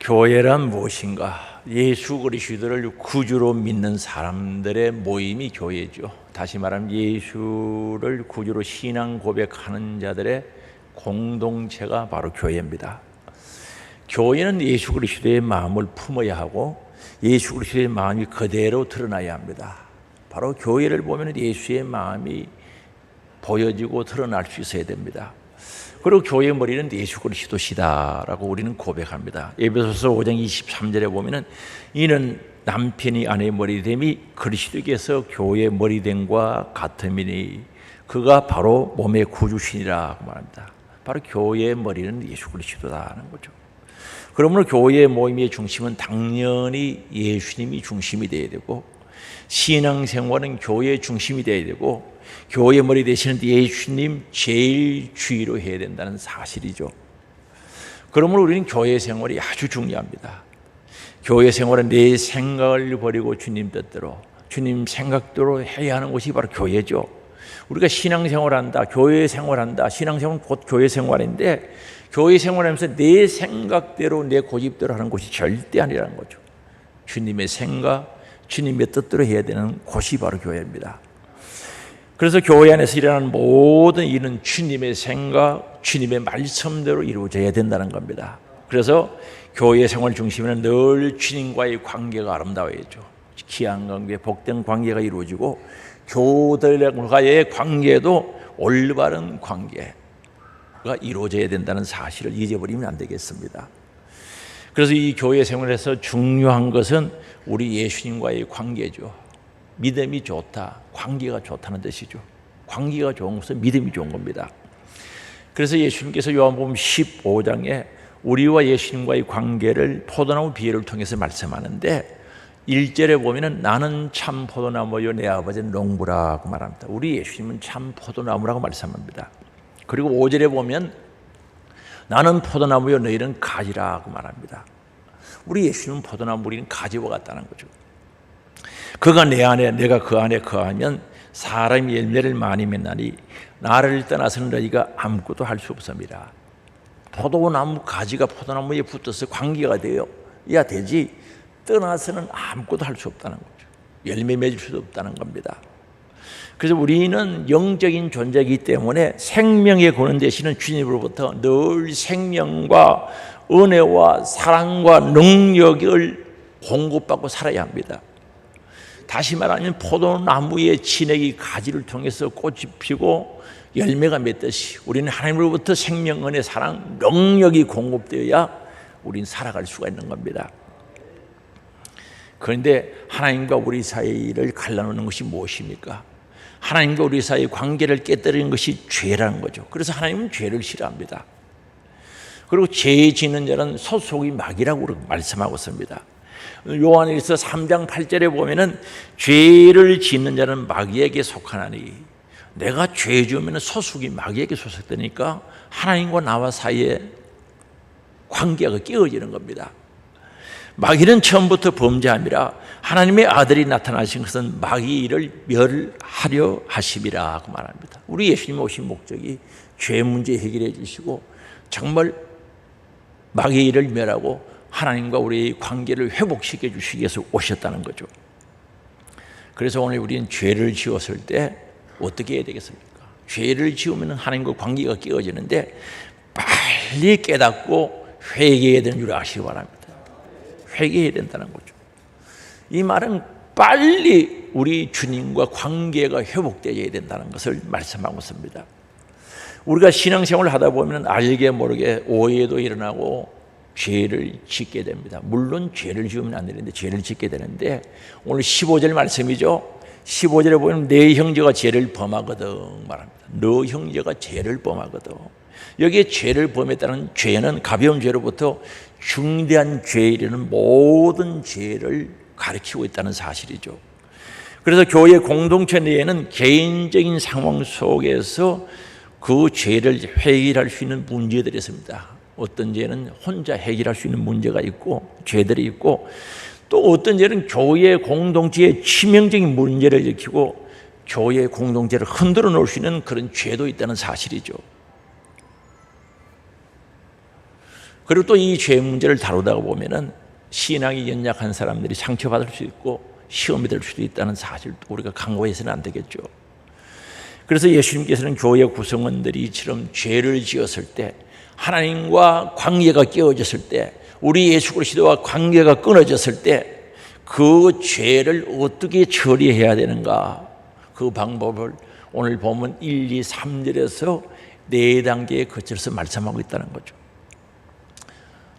교회란 무엇인가? 예수 그리스도를 구주로 믿는 사람들의 모임이 교회죠. 다시 말하면 예수를 구주로 신앙 고백하는 자들의 공동체가 바로 교회입니다. 교회는 예수 그리스도의 마음을 품어야 하고 예수 그리스도의 마음이 그대로 드러나야 합니다. 바로 교회를 보면 예수의 마음이 보여지고 드러날 수 있어야 됩니다. 그리고 교회의 머리는 예수 그리스도시다라고 우리는 고백합니다. 에베소서 5장 23절에 보면은 이는 남편이 아내의 머리됨이 그리스도께서 교회의 머리됨과 같음이니 그가 바로 몸의 구주시니라고 말합니다. 바로 교회의 머리는 예수 그리스도다는 거죠. 그러므로 교회의 모임의 중심은 당연히 예수님이 중심이 되어야 되고 신앙생활은 교회의 중심이 되어야 되고 교회의 머리 되시는 예수님 제일 주의로 해야 된다는 사실이죠. 그러므로 우리는 교회 생활이 아주 중요합니다. 교회 생활은 내 생각을 버리고 주님 뜻대로 주님 생각대로 해야 하는 것이 바로 교회죠. 우리가 신앙생활한다, 교회 생활한다, 신앙생활은 곧 교회 생활인데 교회 생활하면서 내 생각대로 내 고집대로 하는 것이 절대 아니라는 거죠. 주님의 생각, 주님의 뜻대로 해야 되는 곳이 바로 교회입니다. 그래서 교회 안에서 일어나는 모든 일은 주님의 생각, 주님의 말씀대로 이루어져야 된다는 겁니다. 그래서 교회 생활 중심에는 늘 주님과의 관계가 아름다워야죠. 귀한 관계, 복된 관계가 이루어지고 교우들과의 관계도 올바른 관계가 이루어져야 된다는 사실을 잊어버리면 안 되겠습니다. 그래서 이 교회 생활에서 중요한 것은 우리 예수님과의 관계죠. 믿음이 좋다, 관계가 좋다는 뜻이죠. 관계가 좋은 것은 믿음이 좋은 겁니다. 그래서 예수님께서 요한복음 15장에 우리와 예수님과의 관계를 포도나무 비유를 통해서 말씀하는데 1절에 보면은 나는 참 포도나무요 내 아버지는 농부라고 말합니다. 우리 예수님은 참 포도나무라고 말씀합니다. 그리고 5절에 보면 나는 포도나무요 너희는 가지라고 말합니다. 우리 예수님은 포도나무, 우리는 가지와 같다는 거죠. 그가 내 안에 내가 그 안에 거하면 사람이 열매를 많이 맺나니 나를 떠나서는 너희가 아무것도 할 수 없습니다. 포도나무 가지가 포도나무에 붙어서 관계가 되어야 되지 떠나서는 아무것도 할 수 없다는 거죠. 열매 맺을 수도 없다는 겁니다. 그래서 우리는 영적인 존재이기 때문에 생명의 근원 되시는 주님으로부터 늘 생명과 은혜와 사랑과 능력을 공급받고 살아야 합니다. 다시 말하면 포도나무의 진액이 가지를 통해서 꽃이 피고 열매가 맺듯이 우리는 하나님으로부터 생명, 은혜, 사랑, 능력이 공급되어야 우리는 살아갈 수가 있는 겁니다. 그런데 하나님과 우리 사이를 갈라놓는 것이 무엇입니까? 하나님과 우리 사이의 관계를 깨뜨리는 것이 죄라는 거죠. 그래서 하나님은 죄를 싫어합니다. 그리고 죄 짓는 자는 소속이 마귀라고 말씀하고 있습니다. 요한일서 3장 8절에 보면은 죄를 짓는 자는 마귀에게 속하나니 내가 죄 지으면 소속이 마귀에게 소속되니까 하나님과 나와 사이에 관계가 깨어지는 겁니다. 마귀는 처음부터 범죄함이라 하나님의 아들이 나타나신 것은 마귀를 멸하려 하심이라고 말합니다. 우리 예수님 오신 목적이 죄 문제 해결해 주시고 정말 마귀를 멸하고 하나님과 우리의 관계를 회복시켜 주시기 위해서 오셨다는 거죠. 그래서 오늘 우리는 죄를 지었을 때 어떻게 해야 되겠습니까? 죄를 지으면 하나님과 관계가 깨어지는데 빨리 깨닫고 회개해야 되는 줄 아시기 바랍니다. 회개해야 된다는 거죠. 이 말은 빨리 우리 주님과 관계가 회복되어야 된다는 것을 말씀하고 있습니다. 우리가 신앙생활을 하다 보면 알게 모르게 오해도 일어나고 죄를 짓게 됩니다. 물론 죄를 지으면 안 되는데 죄를 짓게 되는데 오늘 15절 말씀이죠. 15절에 보면 내 형제가 죄를 범하거든 말합니다. 너 형제가 죄를 범하거든. 여기에 죄를 범했다는 죄는 가벼운 죄로부터 중대한 죄에 이르는 모든 죄를 가리키고 있다는 사실이죠. 그래서 교회 공동체 내에는 개인적인 상황 속에서 그 죄를 해결할 수 있는 문제들이 있습니다. 어떤 죄는 혼자 해결할 수 있는 문제가 있고 죄들이 있고 또 어떤 죄는 교회 공동체의 치명적인 문제를 일으키고 교회 공동체를 흔들어 놓을 수 있는 그런 죄도 있다는 사실이죠. 그리고 또 이 죄 문제를 다루다가 보면은 신앙이 연약한 사람들이 상처받을 수 있고 시험이 될 수도 있다는 사실도 우리가 간과해서는 안 되겠죠. 그래서 예수님께서는 교회 구성원들이 이처럼 죄를 지었을 때, 하나님과 관계가 깨어졌을 때, 우리 예수 그리스도와 관계가 끊어졌을 때 그 죄를 어떻게 처리해야 되는가, 그 방법을 오늘 보면 1, 2, 3절에서 4단계에 거쳐서 말씀하고 있다는 거죠.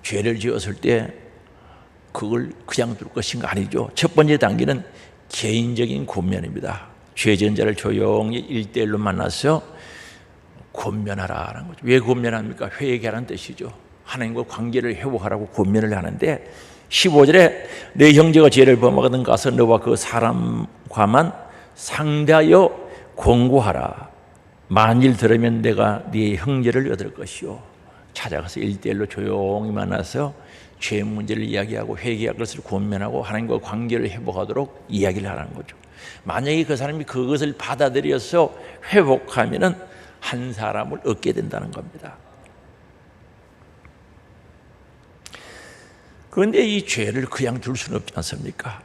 죄를 지었을 때 그걸 그냥 둘 것인가? 아니죠. 첫 번째 단계는 개인적인 권면입니다. 죄 지은 자를 조용히 1대1로 만나서 권면하라는 거죠. 왜 권면합니까? 회개하라는 뜻이죠. 하나님과 관계를 회복하라고 권면을 하는데 15절에 내 형제가 죄를 범하거든 가서 너와 그 사람과만 상대하여 권고하라. 만일 들으면 내가 네 형제를 얻을 것이요. 찾아가서 1대1로 조용히 만나서 죄 문제를 이야기하고 회개할 것을 권면하고 하나님과 관계를 회복하도록 이야기를 하라는 거죠. 만약에 그 사람이 그것을 받아들여서 회복하면은 한 사람을 얻게 된다는 겁니다. 그런데 이 죄를 그냥 둘 수는 없지 않습니까?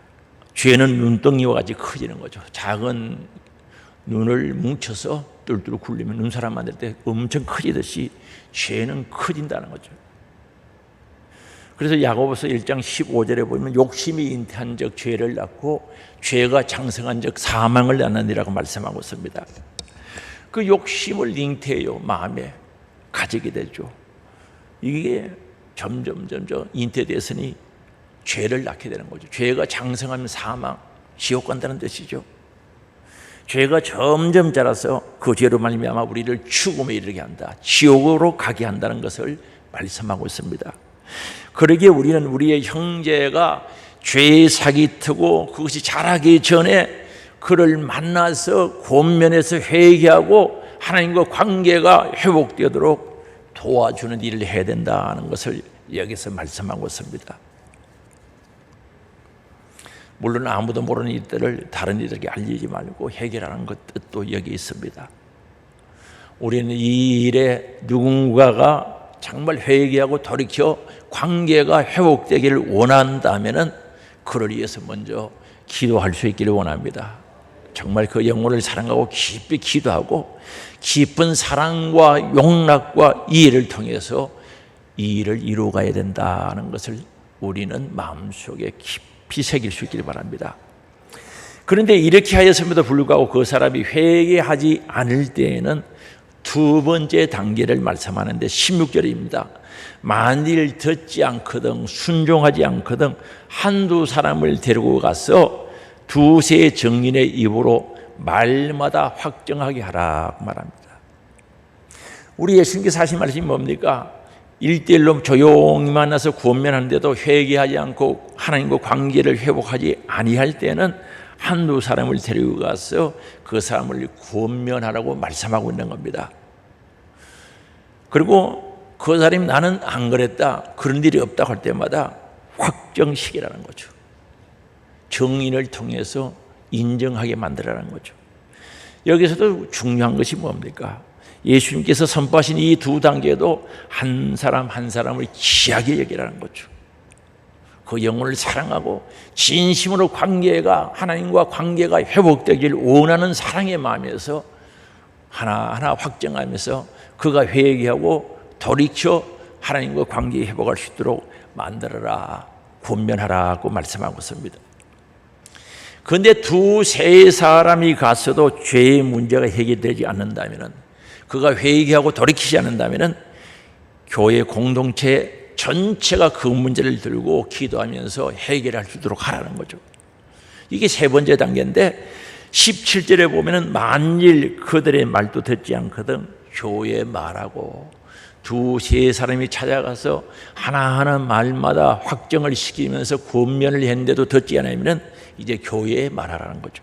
죄는 눈덩이와 같이 커지는 거죠. 작은 눈을 뭉쳐서 뚫뚫 굴리면 눈사람 만들 때 엄청 커지듯이 죄는 커진다는 거죠. 그래서 야고보서 1장 15절에 보면 욕심이 잉태한 적 죄를 낳고 죄가 장성한 적 사망을 낳느니라고 말씀하고 있습니다. 그 욕심을 잉태해요. 마음에 가지게 되죠. 이게 점점 잉태되었으니 죄를 낳게 되는 거죠. 죄가 장성하면 사망, 지옥 간다는 뜻이죠. 죄가 점점 자라서 그 죄로 말미암아 우리를 죽음에 이르게 한다, 지옥으로 가게 한다는 것을 말씀하고 있습니다. 그러기에 우리는 우리의 형제가 죄에 사기트고 그것이 자라기 전에 그를 만나서 권면해서 회개하고 하나님과 관계가 회복되도록 도와주는 일을 해야 된다는 것을 여기서 말씀하고 있습니다. 물론 아무도 모르는 일들을 다른 이들에게 알리지 말고 해결하는 것 뜻도 여기 있습니다. 우리는 이 일에 누군가가 정말 회개하고 돌이켜 관계가 회복되기를 원한다면 그를 위해서 먼저 기도할 수 있기를 원합니다. 정말 그 영혼을 사랑하고 깊이 기도하고 깊은 사랑과 용납과 이해를 통해서 이 일을 이루어가야 된다는 것을 우리는 마음속에 깊이 새길 수 있기를 바랍니다. 그런데 이렇게 하였음에도 불구하고 그 사람이 회개하지 않을 때에는 두 번째 단계를 말씀하는데 16절입니다. 만일 듣지 않거든 순종하지 않거든 한두 사람을 데리고 가서 두세 증인의 입으로 말마다 확정하게 하라 말합니다. 우리 예수님께서 하신 말씀이 뭡니까? 1대1로 조용히 만나서 권면하는데도 회개하지 않고 하나님과 관계를 회복하지 아니할 때는 한두 사람을 데리고 가서 그 사람을 권면하라고 말씀하고 있는 겁니다. 그리고 그 사람이 나는 안 그랬다, 그런 일이 없다고 할 때마다 확정시키라는 거죠. 정인을 통해서 인정하게 만들라는 거죠. 여기서도 중요한 것이 뭡니까? 예수님께서 선포하신 이 두 단계도 한 사람 한 사람을 귀하게 여기라는 거죠. 그 영혼을 사랑하고 진심으로 관계가 하나님과 관계가 회복되길 원하는 사랑의 마음에서 하나하나 확정하면서 그가 회개하고 돌이켜 하나님과 관계 회복할 수 있도록 만들어라, 권면하라고 말씀하고 있습니다. 그런데 두세 사람이 갔어도 죄의 문제가 해결되지 않는다면, 그가 회개하고 돌이키지 않는다면 교회 공동체 전체가 그 문제를 들고 기도하면서 해결할 수 있도록 하라는 거죠. 이게 세 번째 단계인데 17절에 보면은 만일 그들의 말도 듣지 않거든 교회에 말하고, 두세 사람이 찾아가서 하나하나 말마다 확정을 시키면서 권면을 했는데도 듣지 않으면 이제 교회에 말하라는 거죠.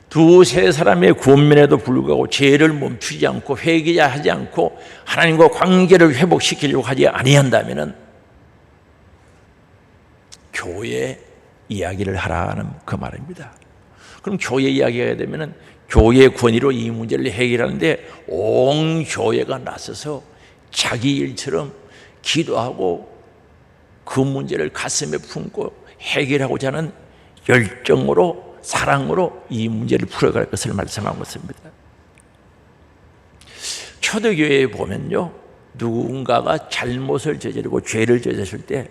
두세 사람의 권면에도 불구하고 죄를 멈추지 않고 회개하지 않고 하나님과 관계를 회복시키려고 하지 아니한다면 교회 이야기를 하라는 그 말입니다. 그럼 교회 이야기가 되면 교회 권위로 이 문제를 해결하는데 온 교회가 나서서 자기 일처럼 기도하고 그 문제를 가슴에 품고 해결하고자 하는 열정으로, 사랑으로 이 문제를 풀어갈 것을 말씀하고 있습니다. 초대교회에 보면요, 누군가가 잘못을 저지르고 죄를 저질렀을 때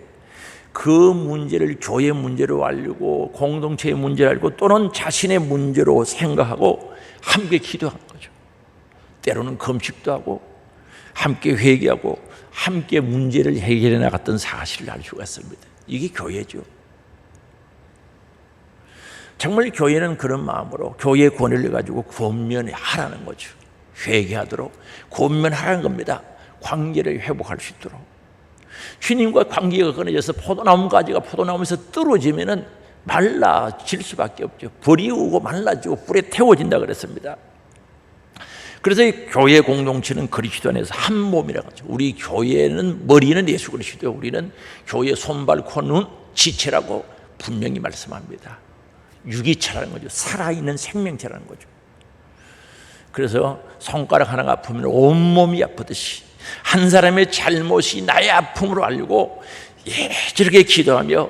그 문제를 교회 문제로 알고 공동체의 문제로 알고 또는 자신의 문제로 생각하고 함께 기도하는 거죠. 때로는 금식도 하고 함께 회개하고 함께 문제를 해결해 나갔던 사실을 알 수가 있습니다. 이게 교회죠. 정말 교회는 그런 마음으로 교회의 권위를 가지고 권면하라는 거죠. 회개하도록 권면하라는 겁니다. 관계를 회복할 수 있도록. 주님과 관계가 끊어져서 포도나무 가지가 포도나무에서 떨어지면은 말라질 수밖에 없죠. 불이 오고 말라지고 불에 태워진다 그랬습니다. 그래서 교회 공동체는 그리스도 안에서 한 몸이라고 하죠. 우리 교회는 머리는 예수 그리스도, 우리는 교회 손발 코는 지체라고 분명히 말씀합니다. 유기체라는 거죠. 살아있는 생명체라는 거죠. 그래서 손가락 하나가 아프면 온몸이 아프듯이 한 사람의 잘못이 나의 아픔으로 알고 저렇게 기도하며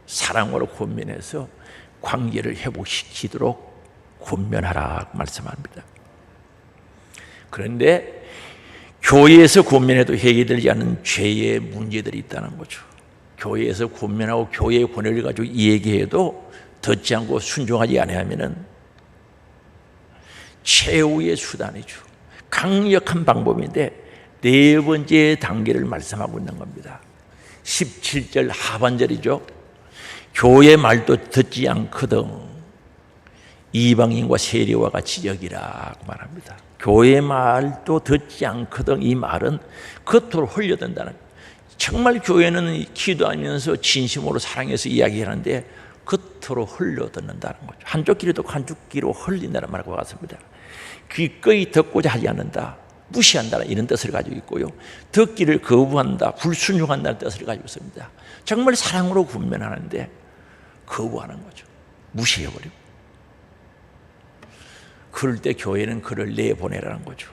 사랑으로 권면해서 관계를 회복시키도록 권면하라고 말씀합니다. 그런데 교회에서 권면해도 해결되지 않는 죄의 문제들이 있다는 거죠. 교회에서 권면하고 교회의 권위를 가지고 얘기해도 듣지 않고 순종하지 않으면은 최후의 수단이죠. 강력한 방법인데 네 번째 단계를 말씀하고 있는 겁니다. 17절 하반절이죠. 교회 말도 듣지 않거든 이방인과 세리와 같이 여기라고 말합니다. 교회 말도 듣지 않거든, 이 말은 겉으로 흘려든다는, 정말 교회는 기도하면서 진심으로 사랑해서 이야기하는데 겉으로 흘려듣는다는 거죠. 한쪽 귀로 듣고 한쪽 귀로 흘린다는 말과 같습니다. 기꺼이 듣고자 하지 않는다, 무시한다는 이런 뜻을 가지고 있고요, 듣기를 거부한다, 불순종한다는 뜻을 가지고 있습니다. 정말 사랑으로 권면하는데 거부하는 거죠. 무시해버리고. 그럴 때 교회는 그를 내보내라는 거죠.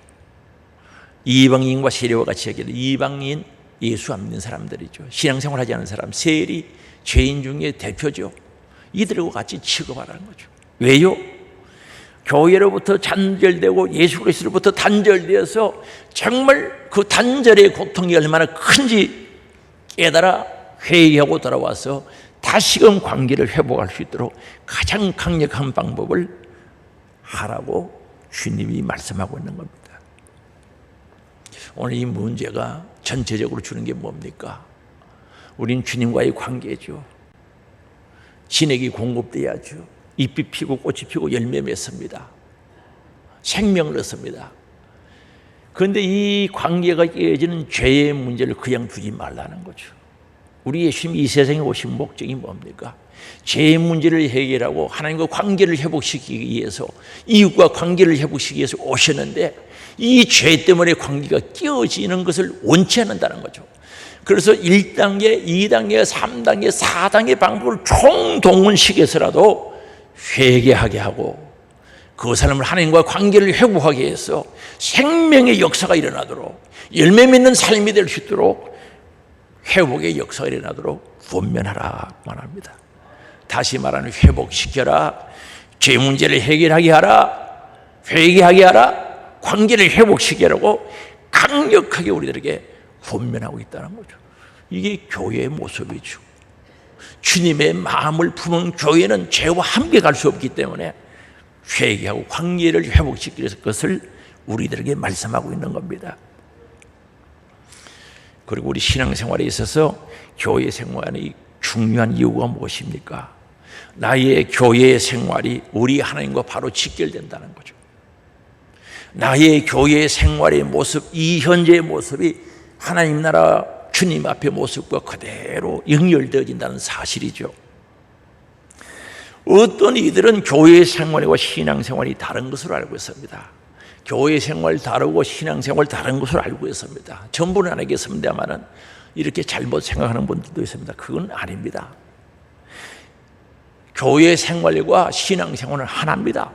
이방인과 세리와 같이 여기는, 이방인 예수 안 믿는 사람들이죠. 신앙생활 하지 않은 사람, 세리 죄인 중에 대표죠. 이들과 같이 취급하라는 거죠. 왜요? 교회로부터 단절되고 예수 그리스도로부터 단절되어서 정말 그 단절의 고통이 얼마나 큰지 깨달아 회개하고 돌아와서 다시금 관계를 회복할 수 있도록 가장 강력한 방법을 하라고 주님이 말씀하고 있는 겁니다. 오늘 이 문제가 전체적으로 주는 게 뭡니까? 우린 주님과의 관계죠. 진액이 공급돼야죠. 잎이 피고 꽃이 피고 열매 맺습니다. 생명을 얻습니다. 그런데 이 관계가 깨어지는 죄의 문제를 그냥 두지 말라는 거죠. 우리 예수님이 이 세상에 오신 목적이 뭡니까? 죄의 문제를 해결하고 하나님과 관계를 회복시키기 위해서, 이웃과 관계를 회복시키기 위해서 오셨는데 이 죄 때문에 관계가 깨어지는 것을 원치 않는다는 거죠. 그래서 1단계, 2단계, 3단계, 4단계 방법을 총동원시켜서라도 회개하게 하고 그 사람을 하나님과 관계를 회복하게 해서 생명의 역사가 일어나도록, 열매 맺는 삶이 될 수 있도록 회복의 역사가 일어나도록 권면하라 말합니다. 다시 말하는 회복시켜라, 죄 문제를 해결하게 하라, 회개하게 하라, 관계를 회복시키라고 강력하게 우리들에게 권면하고 있다는 거죠. 이게 교회의 모습이죠. 주님의 마음을 품은 교회는 죄와 함께 갈 수 없기 때문에 회개하고 관계를 회복시키는 것을 우리들에게 말씀하고 있는 겁니다. 그리고 우리 신앙생활에 있어서 교회 생활이 중요한 이유가 무엇입니까? 나의 교회 생활이 우리 하나님과 바로 직결된다는 거죠. 나의 교회 생활의 모습, 이 현재의 모습이 하나님 나라 주님 앞의 모습과 그대로 연결되어진다는 사실이죠. 어떤 이들은 교회 생활과 신앙생활이 다른 것으로 알고 있습니다. 교회 생활 다르고 신앙생활 다른 것으로 알고 있습니다. 전부는 안 하겠습니다만 이렇게 잘못 생각하는 분들도 있습니다. 그건 아닙니다. 교회 생활과 신앙생활은 하나입니다.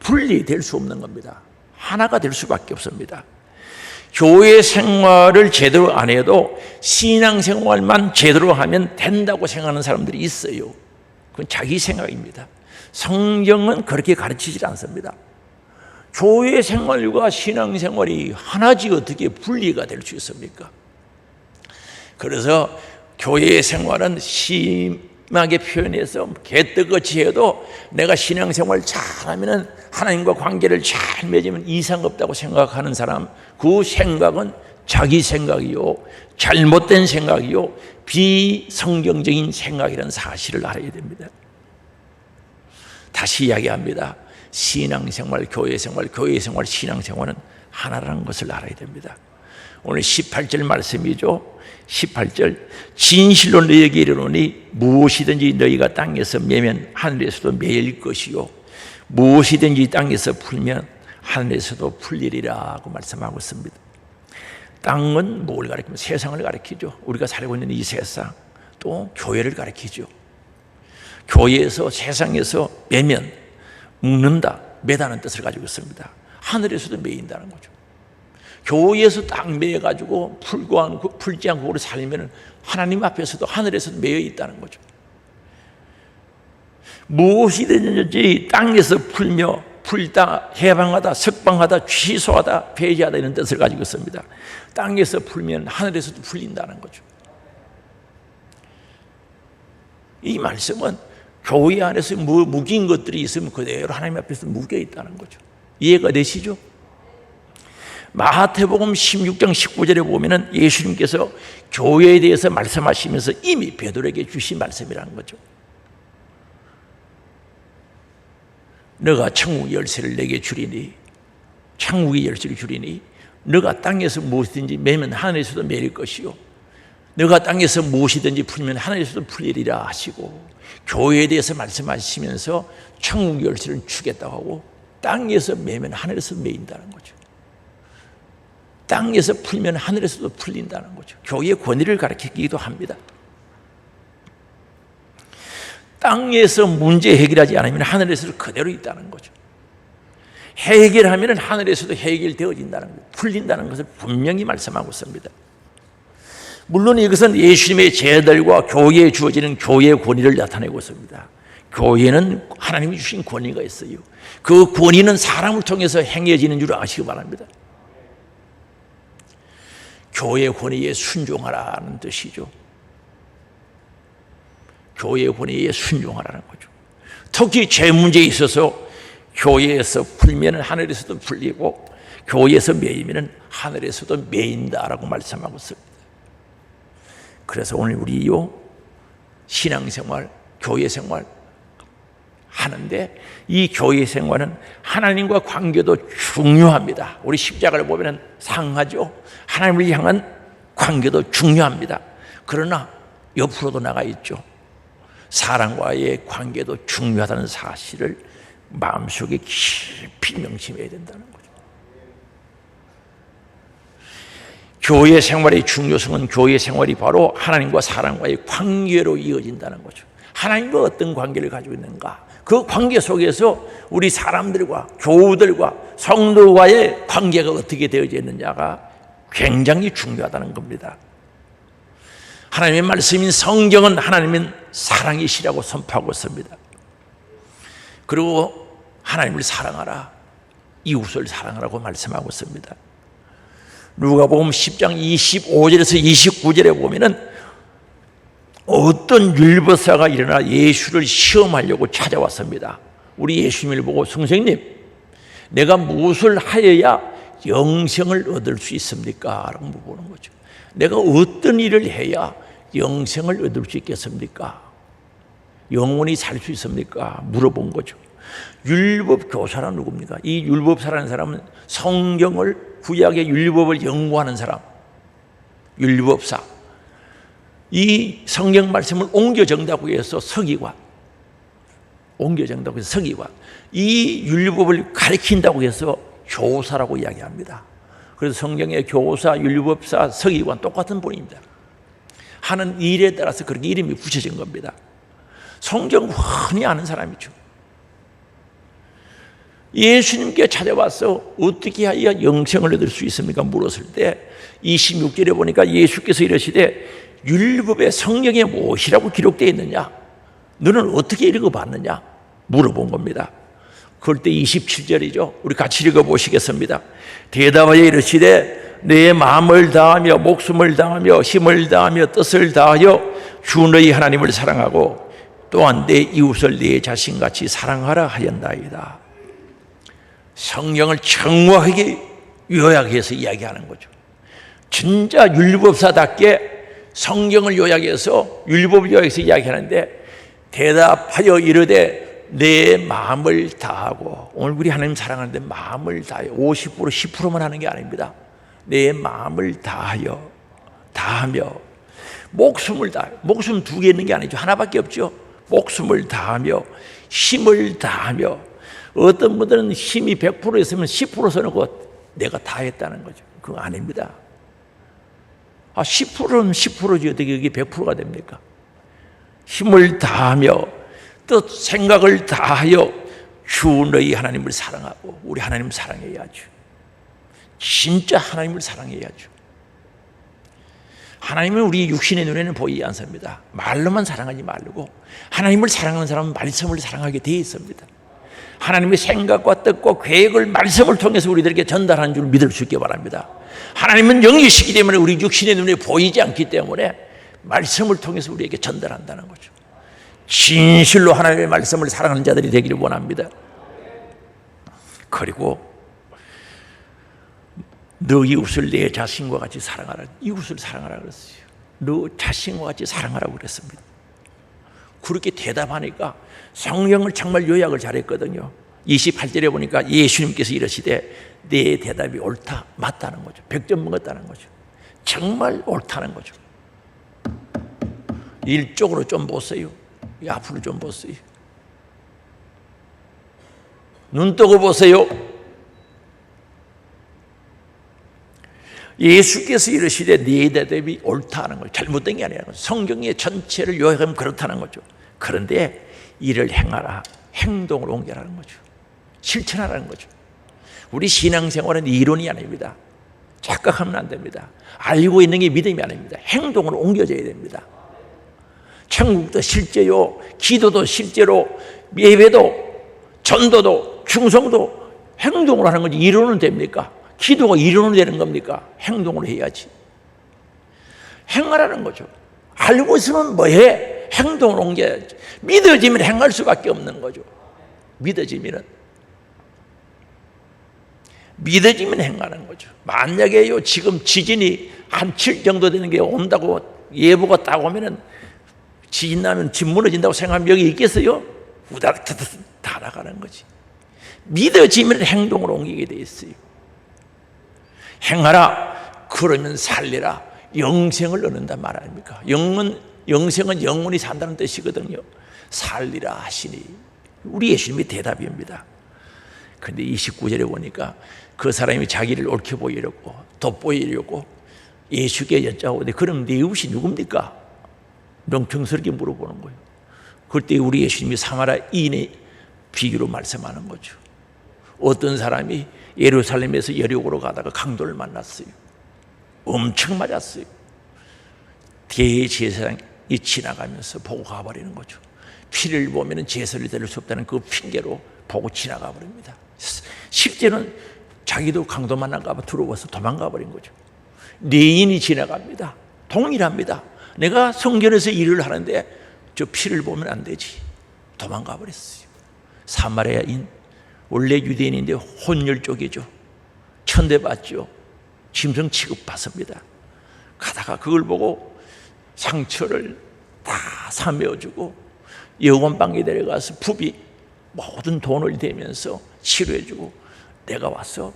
분리될 수 없는 겁니다. 하나가 될 수밖에 없습니다. 교회 생활을 제대로 안 해도 신앙생활만 제대로 하면 된다고 생각하는 사람들이 있어요. 그건 자기 생각입니다. 성경은 그렇게 가르치지 않습니다. 교회 생활과 신앙생활이 하나지 어떻게 분리가 될 수 있습니까? 그래서 교회 생활은 심하게 표현해서 개떡같이 해도 내가 신앙생활 잘하면 하나님과 관계를 잘 맺으면 이상 없다고 생각하는 사람, 그 생각은 자기 생각이요, 잘못된 생각이요, 비성경적인 생각이라는 사실을 알아야 됩니다. 다시 이야기합니다. 신앙생활, 교회생활, 교회생활, 신앙생활은 하나라는 것을 알아야 됩니다. 오늘 18절 말씀이죠. 18절, 진실로 너희에게 이르노니 무엇이든지 너희가 땅에서 매면 하늘에서도 매일 것이요 무엇이든지 땅에서 풀면 하늘에서도 풀리리라고 말씀하고 있습니다. 땅은 뭘 가리킵니까? 세상을 가리키죠. 우리가 살고 있는 이 세상, 또 교회를 가리키죠. 교회에서, 세상에서 매면, 묶는다, 매다는 뜻을 가지고 있습니다. 하늘에서도 매인다는 거죠. 교회에서 딱 매여가지고 풀지 않고 오래 살면 하나님 앞에서도 하늘에서도 매여 있다는 거죠. 무엇이든지 땅에서 풀며 풀다, 해방하다, 석방하다, 취소하다, 폐지하다 이런 뜻을 가지고 있습니다. 땅에서 풀면 하늘에서도 풀린다는 거죠. 이 말씀은 교회 안에서 묶인 것들이 있으면 그대로 하나님 앞에서 묶여 있다는 거죠. 이해가 되시죠? 마태복음 16장 19절에 보면은 예수님께서 교회에 대해서 말씀하시면서 이미 베드로에게 주신 말씀이라는 거죠. 너가 천국 열쇠를 내게 주리니, 천국의 열쇠를 주리니 너가 땅에서 무엇이든지 매면 하늘에서도 매일 것이요 너가 땅에서 무엇이든지 풀면 하늘에서도 풀리리라 하시고, 교회에 대해서 말씀하시면서 천국 열쇠를 주겠다고 하고 땅에서 매면 하늘에서 매인다는 거죠. 땅에서 풀면 하늘에서도 풀린다는 거죠. 교회의 권위를 가르치기도 합니다. 땅에서 문제 해결하지 않으면 하늘에서도 그대로 있다는 거죠. 해결하면 하늘에서도 해결되어진다는 거예요. 풀린다는 것을 분명히 말씀하고 있습니다. 물론 이것은 예수님의 제자들과 교회에 주어지는 교회의 권위를 나타내고 있습니다. 교회는 하나님이 주신 권위가 있어요. 그 권위는 사람을 통해서 행해지는 줄 아시기 바랍니다. 교회의 권위에 순종하라는 뜻이죠. 교회의 권위에 순종하라는 거죠. 특히 죄 문제에 있어서 교회에서 풀면 하늘에서도 풀리고 교회에서 매이면 하늘에서도 매인다라고 말씀하고 있습니다. 그래서 오늘 우리요 신앙생활, 교회생활 하는데 이 교회생활은 하나님과 관계도 중요합니다. 우리 십자가를 보면 상하죠. 하나님을 향한 관계도 중요합니다. 그러나 옆으로도 나가 있죠. 사람과의 관계도 중요하다는 사실을 마음속에 깊이 명심해야 된다는 거죠. 교회 생활의 중요성은 교회 생활이 바로 하나님과 사람과의 관계로 이어진다는 거죠. 하나님과 어떤 관계를 가지고 있는가? 그 관계 속에서 우리 사람들과 교우들과 성도와의 관계가 어떻게 되어져 있느냐가 굉장히 중요하다는 겁니다. 하나님의 말씀인 성경은 하나님은 사랑이시라고 선포하고 있습니다. 그리고 하나님을 사랑하라, 이웃을 사랑하라고 말씀하고 있습니다. 누가복음 10장 25절에서 29절에 보면은 어떤 율법사가 일어나 예수를 시험하려고 찾아왔습니다. 우리 예수님을 보고 선생님, 내가 무엇을 하여야 영생을 얻을 수 있습니까? 라고 물어보는 거죠. 내가 어떤 일을 해야 영생을 얻을 수 있겠습니까? 영원히 살 수 있습니까? 물어본 거죠. 율법 교사란 누굽니까? 이 율법사라는 사람은 성경을, 구약의 율법을 연구하는 사람, 율법사. 이 성경 말씀을 옮겨 정다고 해서 서기관, 옮겨 정다고 해서 서기관, 이 율법을 가르친다고 해서 교사라고 이야기합니다. 그래서 성경의 교사, 율법사, 서기관 똑같은 분입니다. 하는 일에 따라서 그렇게 이름이 붙여진 겁니다. 성경 흔히 아는 사람이죠. 예수님께 찾아와서 어떻게 하여 영생을 얻을 수 있습니까? 물었을 때 26절에 보니까 예수께서 이러시되 율법에 성경에 무엇이라고 기록되어 있느냐? 너는 어떻게 읽어봤느냐? 물어본 겁니다. 그럴 때 27절이죠. 우리 같이 읽어보시겠습니다. 대답하여 이르시되 내 마음을 다하며 목숨을 다하며 힘을 다하며 뜻을 다하여 주 너희 하나님을 사랑하고 또한 내 이웃을 내 자신같이 사랑하라 하였나이다. 성경을 정확하게 요약해서 이야기하는 거죠. 진짜 율법사답게 성경을 요약해서 율법을 요약해서 이야기하는데 대답하여 이르되 내 마음을 다하고, 오늘 우리 하나님 사랑하는데 마음을 다하여 50% 10%만 하는 게 아닙니다. 내 마음을 다하여 다하며 목숨을 다하여, 목숨 두 개 있는 게 아니죠. 하나밖에 없죠. 목숨을 다하며 힘을 다하며, 어떤 분들은 힘이 100% 있으면 10% 써놓고 내가 다 했다는 거죠. 그거 아닙니다. 10%는 10%지 어떻게 그게 100%가 됩니까? 힘을 다하며 또 생각을 다하여 주 너희 하나님을 사랑하고, 우리 하나님 사랑해야죠. 진짜 하나님을 사랑해야죠. 하나님은 우리 육신의 눈에는 보이지 않습니다. 말로만 사랑하지 말고 하나님을 사랑하는 사람은 말씀을 사랑하게 되어 있습니다. 하나님의 생각과 뜻과 계획을 말씀을 통해서 우리들에게 전달하는 줄 믿을 수 있기 바랍니다. 하나님은 영이시기 때문에 우리 육신의 눈에 보이지 않기 때문에 말씀을 통해서 우리에게 전달한다는 거죠. 진실로 하나님의 말씀을 사랑하는 자들이 되기를 원합니다. 그리고 너 이웃을 내 자신과 같이 사랑하라. 이웃을 사랑하라 그랬어요. 너 자신과 같이 사랑하라고 그랬습니다. 그렇게 대답하니까 성경을 정말 요약을 잘했거든요. 28절에 보니까 예수님께서 이러시되 내 대답이 옳다, 맞다는 거죠. 100점 먹었다는 거죠. 정말 옳다는 거죠. 일쪽으로 좀 보세요. 앞으로 좀 보세요. 눈 뜨고 보세요. 예수께서 이르시되 네 대답이 옳다는 거예요. 잘못된 게 아니라는 거죠. 성경의 전체를 요약하면 그렇다는 거죠. 그런데 이를 행하라, 행동으로 옮겨라는 거죠. 실천하라는 거죠. 우리 신앙생활은 이론이 아닙니다. 착각하면 안 됩니다. 알고 있는 게 믿음이 아닙니다. 행동으로 옮겨져야 됩니다. 천국도 실제요, 기도도 실제로, 예배도, 전도도, 충성도 행동으로 하는 거지. 이론은 됩니까? 기도가 이론으로 되는 겁니까? 행동으로 해야지. 행하라는 거죠. 알고 있으면 뭐해? 행동으로 옮겨야지. 믿어지면 행할 수밖에 없는 거죠. 믿어지면 행하는 거죠. 만약에요, 지금 지진이 한 7 정도 되는 게 온다고 예보가 딱 오면은 지진 나면 집 무너진다고 생각하면 여기 있겠어요? 우다닥 다 나가는 거지. 믿어지면 행동으로 옮기게 돼 있어요. 행하라, 그러면 살리라, 영생을 얻는단 말 아닙니까? 영생은 영원히 산다는 뜻이거든요. 살리라 하시니, 우리 예수님의 대답입니다. 그런데 29절에 보니까 그 사람이 자기를 옳게 보이려고 돋보이려고 예수께 여쭤보는데 그럼 네 이웃이 누굽니까? 명청스럽게 물어보는 거예요. 그때 우리 예수님이 사마리아인의 비유로 말씀하는 거죠. 어떤 사람이 예루살렘에서 여리고로 가다가 강도를 만났어요. 엄청 맞았어요. 대제사장이 지나가면서 보고 가버리는 거죠. 피를 보면 제사를 드릴 수 없다는 그 핑계로 보고 지나가 버립니다. 실제는 자기도 강도 만난가 봐 들어와서 도망가 버린 거죠. 레인이 지나갑니다. 동일합니다. 내가 성전에서 일을 하는데 저 피를 보면 안 되지. 도망가 버렸어요. 사마리아인, 원래 유대인인데 혼혈 쪽이죠. 천대받죠. 짐승 취급받습니다. 가다가 그걸 보고 상처를 다 사매어주고 여관방에 데려가서 부비 모든 돈을 대면서 치료해주고 내가 와서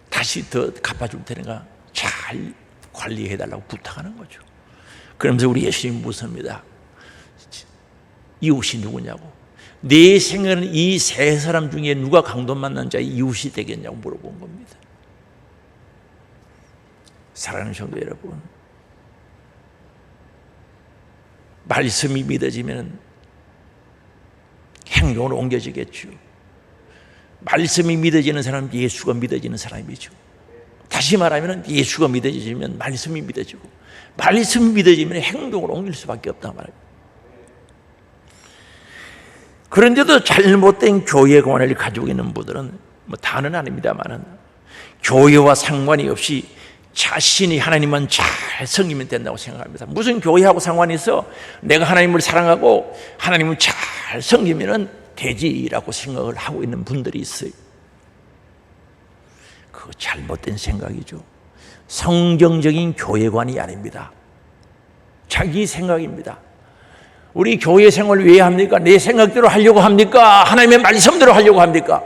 다시 더 갚아줄 테니까 잘 관리해달라고 부탁하는 거죠. 그러면서 우리 예수님이 묻습니다. 이웃이 누구냐고. 내 생각에는 이 세 사람 중에 누가 강도 만난 자의 이웃이 되겠냐고 물어본 겁니다. 사랑하는 성도 여러분, 말씀이 믿어지면 행동으로 옮겨지겠죠. 말씀이 믿어지는 사람은 예수가 믿어지는 사람이죠. 다시 말하면 예수가 믿어지면 말씀이 믿어지고, 말씀이 믿어지면 행동으로 옮길 수밖에 없단 말이에요. 그런데도 잘못된 교회관을 가지고 있는 분들은 다는 아닙니다만은 교회와 상관이 없이 자신이 하나님만 잘 섬기면 된다고 생각합니다. 무슨 교회하고 상관이 있어? 내가 하나님을 사랑하고 하나님을 잘 섬기면 되지라고 생각을 하고 있는 분들이 있어요. 그거 잘못된 생각이죠. 성경적인 교회관이 아닙니다. 자기 생각입니다. 우리 교회 생활을 왜 합니까? 내 생각대로 하려고 합니까? 하나님의 말씀대로 하려고 합니까?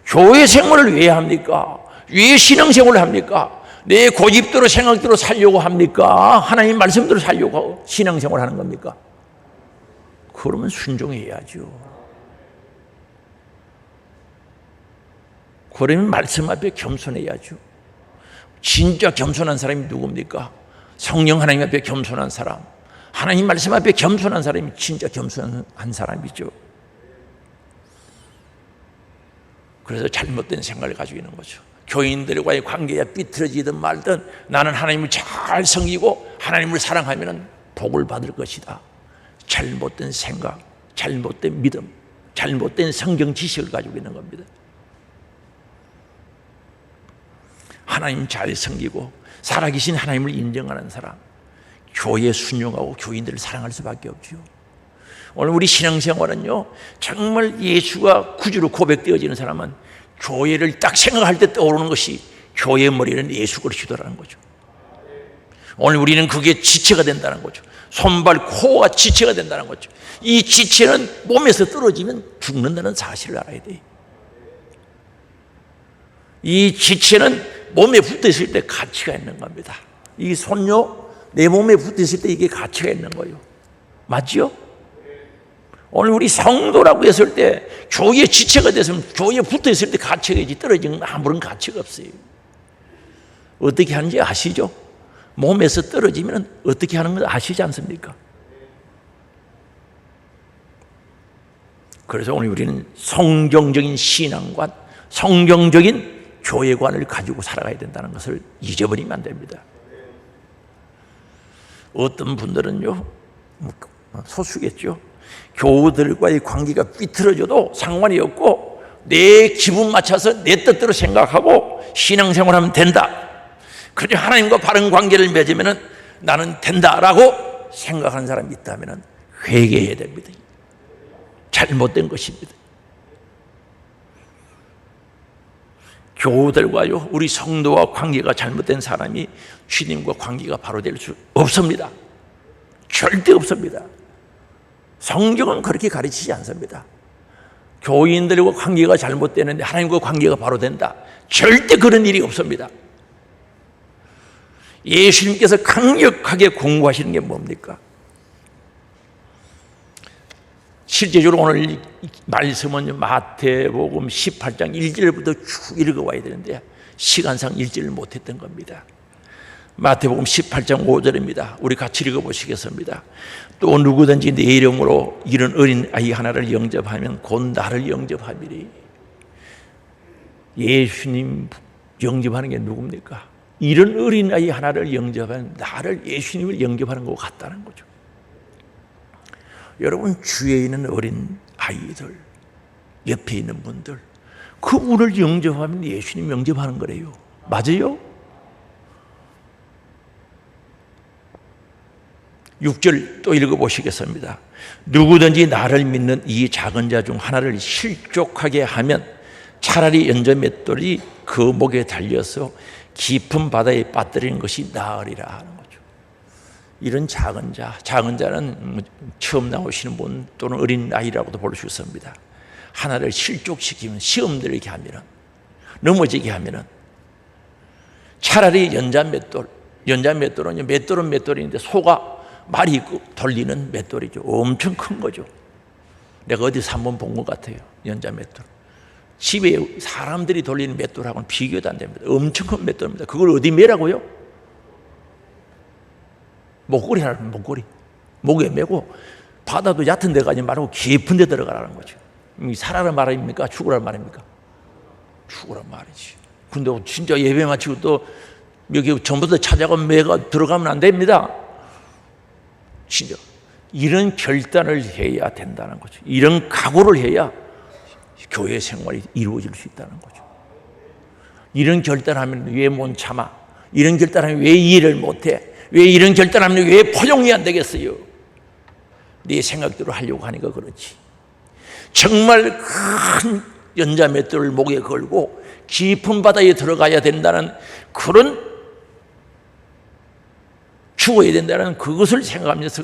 교회 생활을 왜 합니까? 왜 신앙생활을 합니까? 내 고집대로 생각대로 살려고 합니까? 하나님 말씀대로 살려고 신앙생활을 하는 겁니까? 그러면 순종해야죠. 그러면 말씀 앞에 겸손해야죠. 진짜 겸손한 사람이 누굽니까? 성령 하나님 앞에 겸손한 사람, 하나님 말씀 앞에 겸손한 사람이 진짜 겸손한 사람이죠. 그래서 잘못된 생각을 가지고 있는 거죠. 교인들과의 관계가 삐뚤어지든 말든 나는 하나님을 잘 섬기고 하나님을 사랑하면 복을 받을 것이다. 잘못된 생각, 잘못된 믿음, 잘못된 성경 지식을 가지고 있는 겁니다. 하나님 잘 섬기고 살아계신 하나님을 인정하는 사람, 교회에 순종하고 교인들을 사랑할 수밖에 없죠. 오늘 우리 신앙생활은요, 정말 예수가 구주로 고백되어지는 사람은 교회를 딱 생각할 때 떠오르는 것이 교회의 머리는 예수 그리스도라는 거죠. 오늘 우리는 그게 지체가 된다는 거죠. 손발, 코가 지체가 된다는 거죠. 이 지체는 몸에서 떨어지면 죽는다는 사실을 알아야 돼요. 이 지체는 몸에 붙어 있을 때 가치가 있는 겁니다. 이 손요, 내 몸에 붙어 있을 때 이게 가치가 있는 거예요. 맞죠? 오늘 우리 성도라고 했을 때 교회에 지체가 됐으면 교회에 붙어 있을 때 가치가 있지, 떨어지는 아무런 가치가 없어요. 어떻게 하는지 아시죠? 몸에서 떨어지면 어떻게 하는 걸 아시지 않습니까? 그래서 오늘 우리는 성경적인 신앙관, 성경적인 교회관을 가지고 살아가야 된다는 것을 잊어버리면 안 됩니다. 어떤 분들은요, 소수겠죠. 교우들과의 관계가 삐뚤어져도 상관이 없고 내 기분 맞춰서 내 뜻대로 생각하고 신앙생활하면 된다. 그냥 하나님과 바른 관계를 맺으면 나는 된다라고 생각하는 사람이 있다면 회개해야 됩니다. 잘못된 것입니다. 교우들과요, 우리 성도와 관계가 잘못된 사람이 주님과 관계가 바로 될 수 없습니다. 절대 없습니다. 성경은 그렇게 가르치지 않습니다. 교인들과 관계가 잘못되는데 하나님과 관계가 바로 된다. 절대 그런 일이 없습니다. 예수님께서 강력하게 공부하시는 게 뭡니까? 실제적으로 오늘 말씀은 마태복음 18장 1절부터 쭉 읽어와야 되는데 시간상 읽지를 못했던 겁니다. 마태복음 18장 5절입니다. 우리 같이 읽어보시겠습니다. 또 누구든지 내 이름으로 이런 어린 아이 하나를 영접하면 곧 나를 영접하리니. 예수님 영접하는 게 누굽니까? 이런 어린 아이 하나를 영접하면 나를, 예수님을 영접하는 것 같다는 거죠. 여러분, 주위에 있는 어린 아이들, 옆에 있는 분들, 그분을 영접하면 예수님 영접하는 거래요. 맞아요? 6절 또 읽어보시겠습니다. 누구든지 나를 믿는 이 작은 자 중 하나를 실족하게 하면 차라리 연자 맷돌이 그 목에 달려서 깊은 바다에 빠뜨리는 것이 나으리라 하는 거죠. 이런 작은 자는 처음 나오시는 분 또는 어린 아이라고도 볼 수 있습니다. 하나를 실족시키면, 시험 들게 하면, 넘어지게 하면 차라리 연자 맷돌은 맷돌은 맷돌인데 소가 말이 돌리는 맷돌이죠. 엄청 큰 거죠. 내가 어디서 한번 본 것 같아요. 연자 맷돌. 집에 사람들이 돌리는 맷돌하고는 비교도 안 됩니다. 엄청 큰 맷돌입니다. 그걸 어디 매라고요? 목걸이 하라는 목걸이. 목에 매고 바다도 얕은 데 가지 말고 깊은 데 들어가라는 거죠. 살아란 말입니까? 죽으란 말입니까? 죽으란 말이지. 근데 진짜 예배 마치고 또 여기 전부 다 찾아가 매가 들어가면 안 됩니다. 진짜 이런 결단을 해야 된다는 거죠. 이런 각오를 해야 교회 생활이 이루어질 수 있다는 거죠. 이런 결단하면 왜 못 참아? 이런 결단하면 왜 이해를 못해? 왜 이런 결단하면 왜 포용이 안 되겠어요? 네 생각대로 하려고 하니까 그렇지. 정말 큰 연자맷돌을 목에 걸고 깊은 바다에 들어가야 된다는 그런, 죽어야 된다는 그것을 생각하면서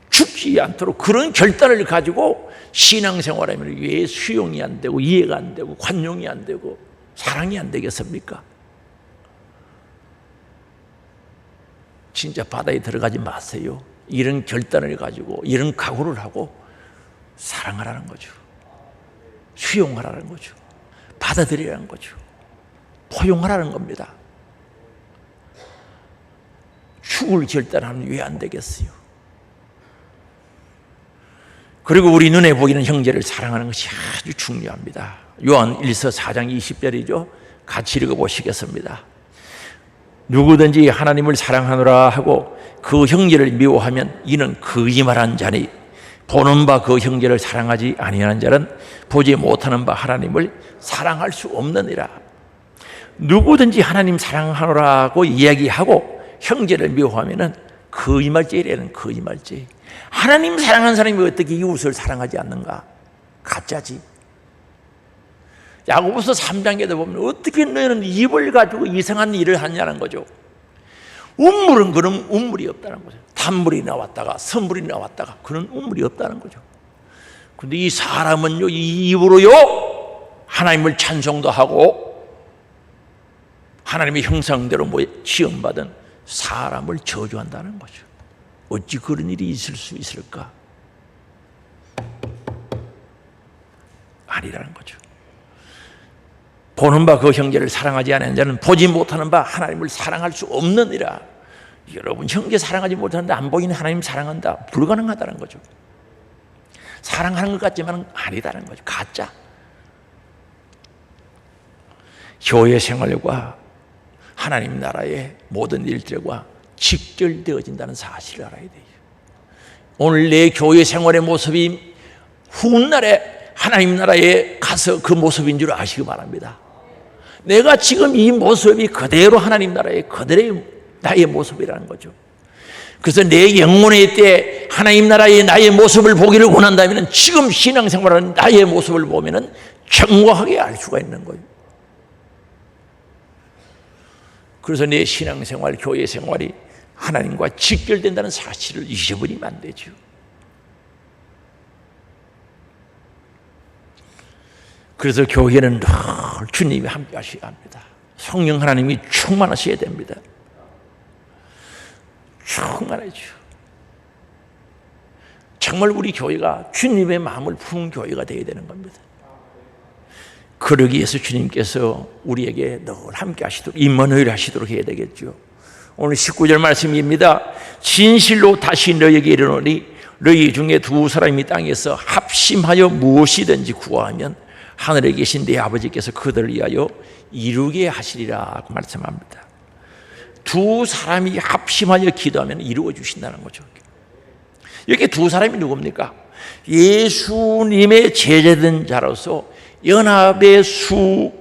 죽지 않도록 그런 결단을 가지고 신앙생활하면 왜 수용이 안 되고 이해가 안 되고 관용이 안 되고 사랑이 안 되겠습니까? 진짜 바다에 들어가지 마세요. 이런 결단을 가지고 이런 각오를 하고 사랑하라는 거죠. 수용하라는 거죠. 받아들이라는 거죠. 포용하라는 겁니다. 죽을 결단하면 왜 안 되겠어요? 그리고 우리 눈에 보이는 형제를 사랑하는 것이 아주 중요합니다. 요한 1서 4장 20절이죠. 같이 읽어보시겠습니다. 누구든지 하나님을 사랑하노라 하고 그 형제를 미워하면 이는 거짓말한 자니 보는 바 그 형제를 사랑하지 아니하는 자는 보지 못하는 바 하나님을 사랑할 수 없느니라. 누구든지 하나님 사랑하노라고 이야기하고 형제를 미워하면은 거짓말죄라는 거짓말죄. 하나님 사랑하는 사람이 어떻게 이웃을 사랑하지 않는가? 가짜지. 야고보서 3장에도 보면 어떻게 너희는 입을 가지고 이상한 일을 하냐는 거죠. 운물은 그런 운물이 없다는 거죠. 단물이 나왔다가 선물이 나왔다가 그런 운물이 없다는 거죠. 그런데 이 사람은요, 이 입으로요 하나님을 찬송도 하고 하나님의 형상대로 지음받은 사람을 저주한다는 거죠. 어찌 그런 일이 있을 수 있을까? 아니라는 거죠. 보는 바 그 형제를 사랑하지 않는 자는 보지 못하는 바 하나님을 사랑할 수 없느니라. 여러분, 형제 사랑하지 못하는데 안 보이는 하나님 사랑한다? 불가능하다는 거죠. 사랑하는 것 같지만 아니다는 거죠. 가짜. 교회 생활과 하나님 나라의 모든 일들과 직결되어진다는 사실을 알아야 돼요. 오늘 내 교회 생활의 모습이 훗날에 하나님 나라에 가서 그 모습인 줄 아시기 바랍니다. 내가 지금 이 모습이 그대로 하나님 나라의 그대로의 나의 모습이라는 거죠. 그래서 내 영혼의 때 하나님 나라의 나의 모습을 보기를 원한다면 지금 신앙생활하는 나의 모습을 보면 정확하게 알 수가 있는 거예요. 그래서 내 신앙생활, 교회 생활이 하나님과 직결된다는 사실을 잊어버리면 안 되죠. 그래서 교회는 늘 주님이 함께 하셔야 합니다. 성령 하나님이 충만하셔야 됩니다. 충만하죠. 정말 우리 교회가 주님의 마음을 품은 교회가 되어야 되는 겁니다. 그러기 위해서 주님께서 우리에게 늘 함께 하시도록 임마누엘 하시도록 해야 되겠죠. 오늘 19절 말씀입니다. 진실로 다시 너희에게 이르노니 너희 중에 두 사람이 땅에서 합심하여 무엇이든지 구하면 하늘에 계신 내 아버지께서 그들을 위하여 이루게 하시리라고 말씀합니다. 두 사람이 합심하여 기도하면 이루어 주신다는 거죠. 여기 두 사람이 누굽니까? 예수님의 제자된 자로서 연합의 수에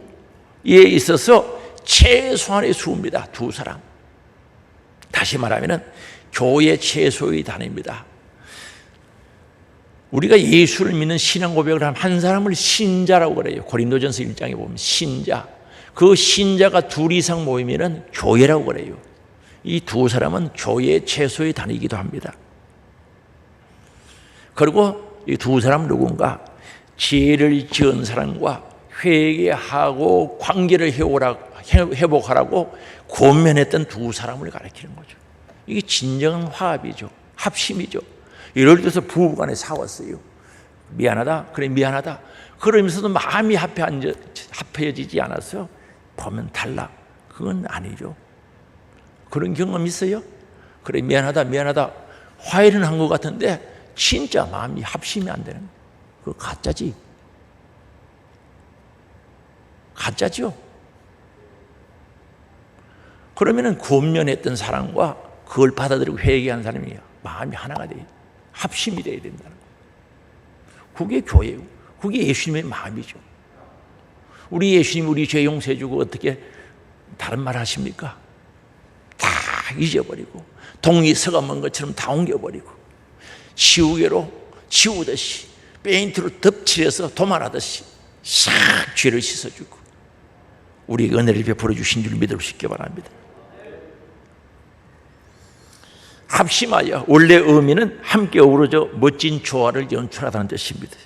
있어서 최소한의 수입니다. 두 사람. 다시 말하면 교회 최소의 단위입니다. 우리가 예수를 믿는 신앙 고백을 하면 한 사람을 신자라고 그래요. 고린도전서 1장에 보면 신자. 그 신자가 둘 이상 모이면 교회라고 그래요. 이 두 사람은 교회의 최소의 단위이기도 합니다. 그리고 이 두 사람은 누군가? 죄를 지은 사람과 회개하고 관계를 회복하라고 권면했던 두 사람을 가리키는 거죠. 이게 진정한 화합이죠. 합심이죠. 예를 들어서 부부간에 싸웠어요. 미안하다. 그래 미안하다. 그러면서도 마음이 합해지지 않아서 보면 달라. 그건 아니죠. 그런 경험 있어요? 그래 미안하다 미안하다. 화해는 한 것 같은데 진짜 마음이 합심이 안 되는 그거 가짜지. 가짜죠. 그러면은 권면했던 사람과 그걸 받아들이고 회개한 사람이 마음이 하나가 돼요. 합심이 돼야 된다는 거예요. 그게 교회예요. 그게 예수님의 마음이죠. 우리 예수님 우리 죄 용서해 주고 어떻게 다른 말 하십니까? 다 잊어버리고 동이 서감은 것처럼 다 옮겨버리고 지우개로 지우듯이 페인트로 덮칠해서 도말하듯이 싹 죄를 씻어주고 우리에게 은혜를 베풀어 주신 줄 믿을 수 있기 바랍니다. 합심하여 원래 의미는 함께 어우러져 멋진 조화를 연출하다는 뜻입니다.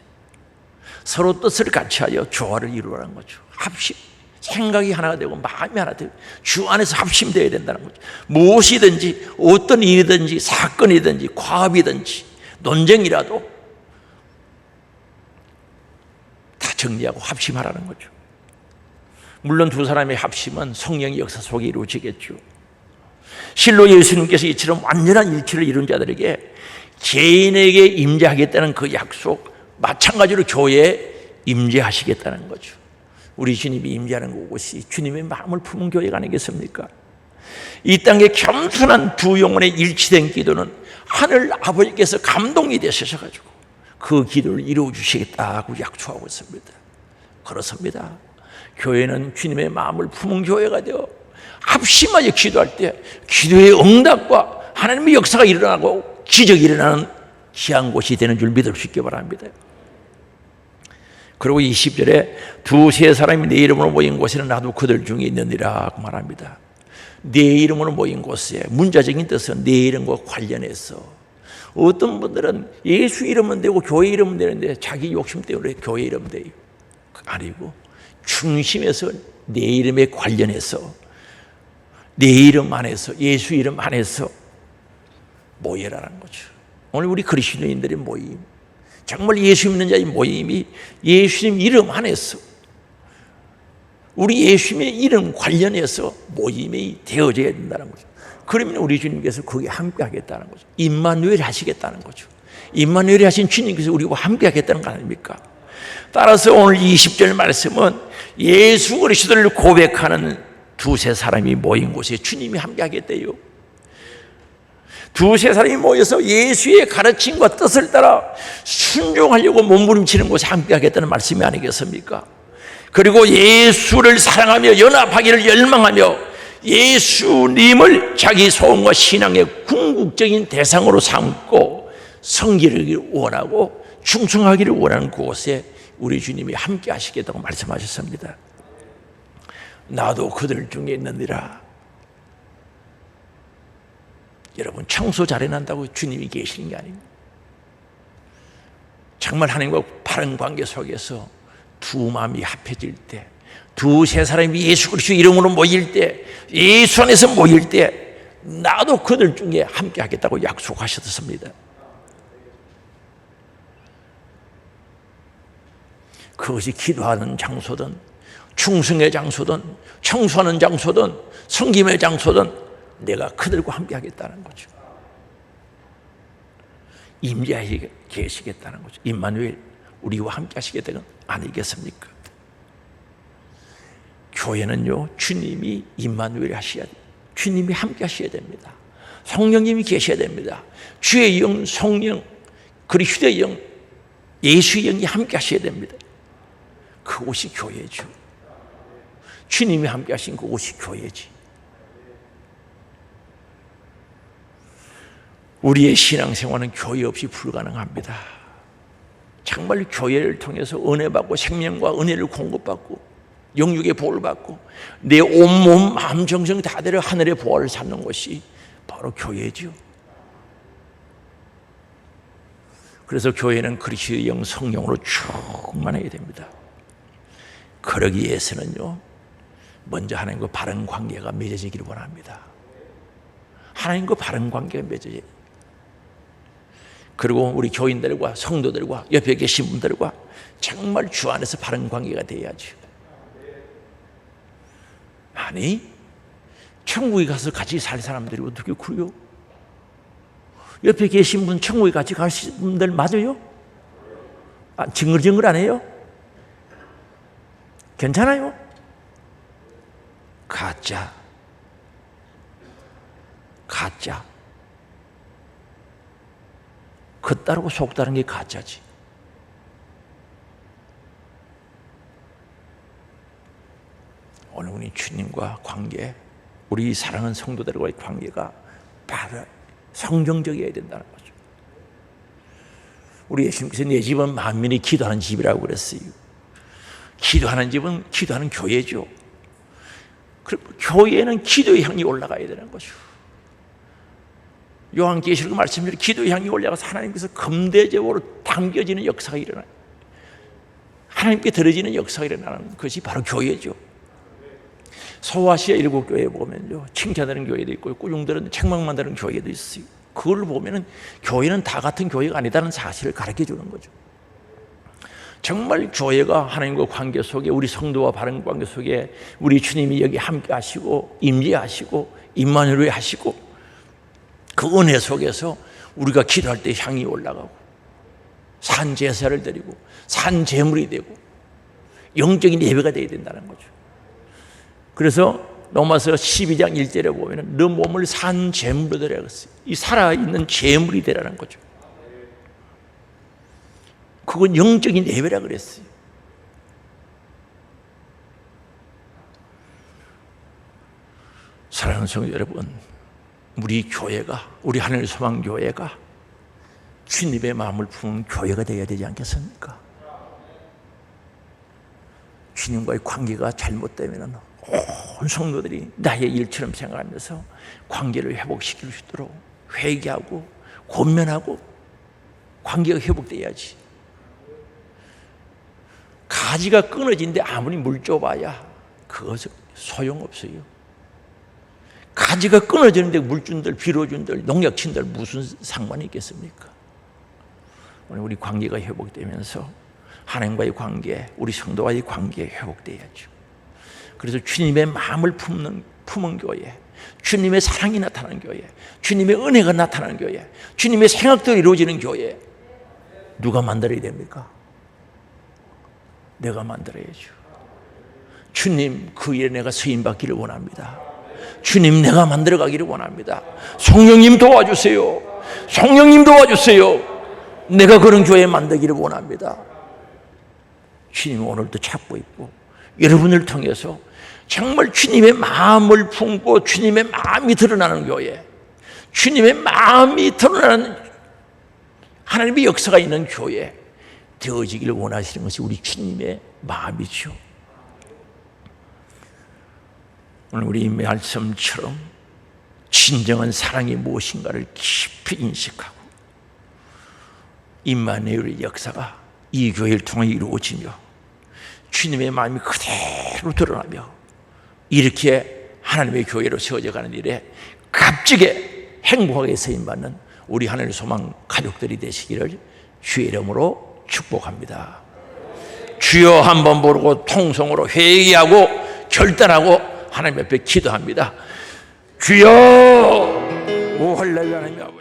서로 뜻을 같이 하여 조화를 이루라는 거죠. 합심, 생각이 하나가 되고 마음이 하나 되고 주 안에서 합심되어야 된다는 거죠. 무엇이든지 어떤 일이든지 사건이든지 과업이든지 논쟁이라도 다 정리하고 합심하라는 거죠. 물론 두 사람의 합심은 성령의 역사 속에 이루어지겠죠. 실로 예수님께서 이처럼 완전한 일치를 이룬 자들에게 개인에게 임재하겠다는 그 약속, 마찬가지로 교회에 임재하시겠다는 거죠. 우리 주님이 임재하는 곳이 주님의 마음을 품은 교회가 아니겠습니까? 이 땅에 겸손한 두 영혼의 일치된 기도는 하늘 아버지께서 감동이 되셔가지고 그 기도를 이루어 주시겠다고 약속하고 있습니다. 그렇습니다. 교회는 주님의 마음을 품은 교회가 되어 합심하여 기도할 때 기도의 응답과 하나님의 역사가 일어나고 기적이 일어나는 귀한 곳이 되는 줄 믿을 수 있기 바랍니다. 그리고 20절에 두세 사람이 내 이름으로 모인 곳에는 나도 그들 중에 있느니라 말합니다. 내 이름으로 모인 곳에 문자적인 뜻은 내 이름과 관련해서 어떤 분들은 예수 이름은 되고 교회 이름은 되는데 자기 욕심 때문에 교회 이름 돼요. 아니고 중심에서 내 이름에 관련해서 내 이름 안에서 예수 이름 안에서 모여라는 거죠. 오늘 우리 그리스도인들의 모임, 정말 예수 믿는 자의 모임이 예수님 이름 안에서 우리 예수님의 이름 관련해서 모임이 되어져야 된다는 거죠. 그러면 우리 주님께서 거기에 함께 하겠다는 거죠. 임마누엘 하시겠다는 거죠. 임마누엘 하신 주님께서 우리와 함께 하겠다는 거 아닙니까? 따라서 오늘 20절 말씀은 예수 그리스도를 고백하는 두세 사람이 모인 곳에 주님이 함께 하겠대요. 두세 사람이 모여서 예수의 가르침과 뜻을 따라 순종하려고 몸부림치는 곳에 함께 하겠다는 말씀이 아니겠습니까? 그리고 예수를 사랑하며 연합하기를 열망하며 예수님을 자기 소원과 신앙의 궁극적인 대상으로 삼고 섬기기를 원하고 충성하기를 원하는 그곳에 우리 주님이 함께 하시겠다고 말씀하셨습니다. 나도 그들 중에 있느니라. 여러분, 청소 잘해낸다고 주님이 계시는 게 아닙니다. 정말 하나님과 바른 관계 속에서 두 마음이 합해질 때, 두세 사람이 예수 그리스도 이름으로 모일 때, 예수 안에서 모일 때 나도 그들 중에 함께 하겠다고 약속하셨습니다. 그것이 기도하는 장소든 충성의 장소든 청소하는 장소든 섬김의 장소든 내가 그들과 함께 하겠다는 거죠. 임재하시게 계시겠다는 거죠. 임마누엘, 우리와 함께 하시겠다는 건 아니겠습니까? 교회는요, 주님이 임마누엘 하셔야 돼요. 주님이 함께 하셔야 됩니다. 성령님이 계셔야 됩니다. 주의 영, 성령, 그리스도의 영, 예수의 영이 함께 하셔야 됩니다. 그곳이 교회죠. 주님이 함께 하신 그곳이 교회지. 우리의 신앙생활은 교회 없이 불가능합니다. 정말 교회를 통해서 은혜 받고 생명과 은혜를 공급받고 영육의 보호를 받고 내 온몸 마음 정성 다 들여 하늘의 보호를 찾는 것이 바로 교회죠. 그래서 교회는 그리스도의 영 성령으로 충만해야 됩니다. 그러기 위해서는요, 먼저 하나님과 바른 관계가 맺어지기를 원합니다. 하나님과 바른 관계가 맺어져요. 그리고 우리 교인들과 성도들과 옆에 계신 분들과 정말 주 안에서 바른 관계가 돼야죠. 아니, 천국에 가서 같이 살 사람들이 어떻게 그래요? 옆에 계신 분 천국에 같이 가신 분들 맞아요? 징글징글 안 해요? 괜찮아요? 가짜. 겉다르고 속다른 게 가짜지. 오늘 우리 주님과 관계, 우리 사랑하는 성도들과의 관계가 바로 성경적이어야 된다는 거죠. 우리 예수님께서 내 집은 만민이 기도하는 집이라고 그랬어요. 기도하는 집은 기도하는 교회죠. 그리고 교회는 기도의 향이 올라가야 되는 거죠. 요한계시록 말씀대로 기도의 향이 올라가서 하나님께서 금대적으로 당겨지는 역사가 일어나요. 하나님께 들어지는 역사가 일어나는 것이 바로 교회죠. 소아시아 7교회에 보면요, 칭찬하는 교회도 있고 꾸중들은 책망만 다는 교회도 있어요. 그걸 보면은 교회는 다 같은 교회가 아니다는 사실을 가르쳐 주는 거죠. 정말 교회가 하나님과 관계 속에, 우리 성도와 바른 관계 속에 우리 주님이 여기 함께 하시고 임재하시고 임마누엘 하시고 그 은혜 속에서 우리가 기도할 때 향이 올라가고 산 제사를 드리고 산 제물이 되고 영적인 예배가 되어야 된다는 거죠. 그래서 로마서 12장 1절에 보면 너 몸을 산 제물로 드리라 그랬어요. 이 살아있는 제물이 되라는 거죠. 그건 영적인 예배라 그랬어요. 사랑하는 성도 여러분, 우리 교회가, 우리 하늘 소망 교회가 주님의 마음을 품은 교회가 되어야 되지 않겠습니까? 주님과의 관계가 잘못되면 온 성도들이 나의 일처럼 생각하면서 관계를 회복시킬 수 있도록 회개하고 권면하고 관계가 회복돼야지. 가지가 끊어진데 아무리 물 줘봐야 그것은 소용없어요. 가지가 끊어지는데 물준들, 비료준들, 농약친들 무슨 상관이 있겠습니까? 오늘 우리 관계가 회복되면서 하나님과의 관계, 우리 성도와의 관계 회복돼야죠. 그래서 주님의 마음을 품은 교회, 주님의 사랑이 나타나는 교회, 주님의 은혜가 나타나는 교회, 주님의 생각대로 이루어지는 교회, 누가 만들어야 됩니까? 내가 만들어야죠. 주님, 그 일에 내가 쓰임받기를 원합니다. 주님, 내가 만들어가기를 원합니다. 성령님 도와주세요. 성령님 도와주세요. 내가 그런 교회 만들기를 원합니다. 주님 오늘도 찾고 있고 여러분을 통해서 정말 주님의 마음을 품고 주님의 마음이 드러나는 교회, 주님의 마음이 드러나는 하나님의 역사가 있는 교회 되어지기를 원하시는 것이 우리 주님의 마음이죠. 오늘 우리 말씀처럼 진정한 사랑이 무엇인가를 깊이 인식하고 임마누엘의 역사가 이 교회를 통해 이루어지며 주님의 마음이 그대로 드러나며 이렇게 하나님의 교회로 세워져가는 일에 값지게 행복하게 쓰임받는 우리 하나님의 소망 가족들이 되시기를 주의 이름으로 축복합니다. 주여 한번 부르고 통성으로 회개하고 결단하고 하나님 앞에 기도합니다. 주여, 오 할렐루야. 하나님 아버지.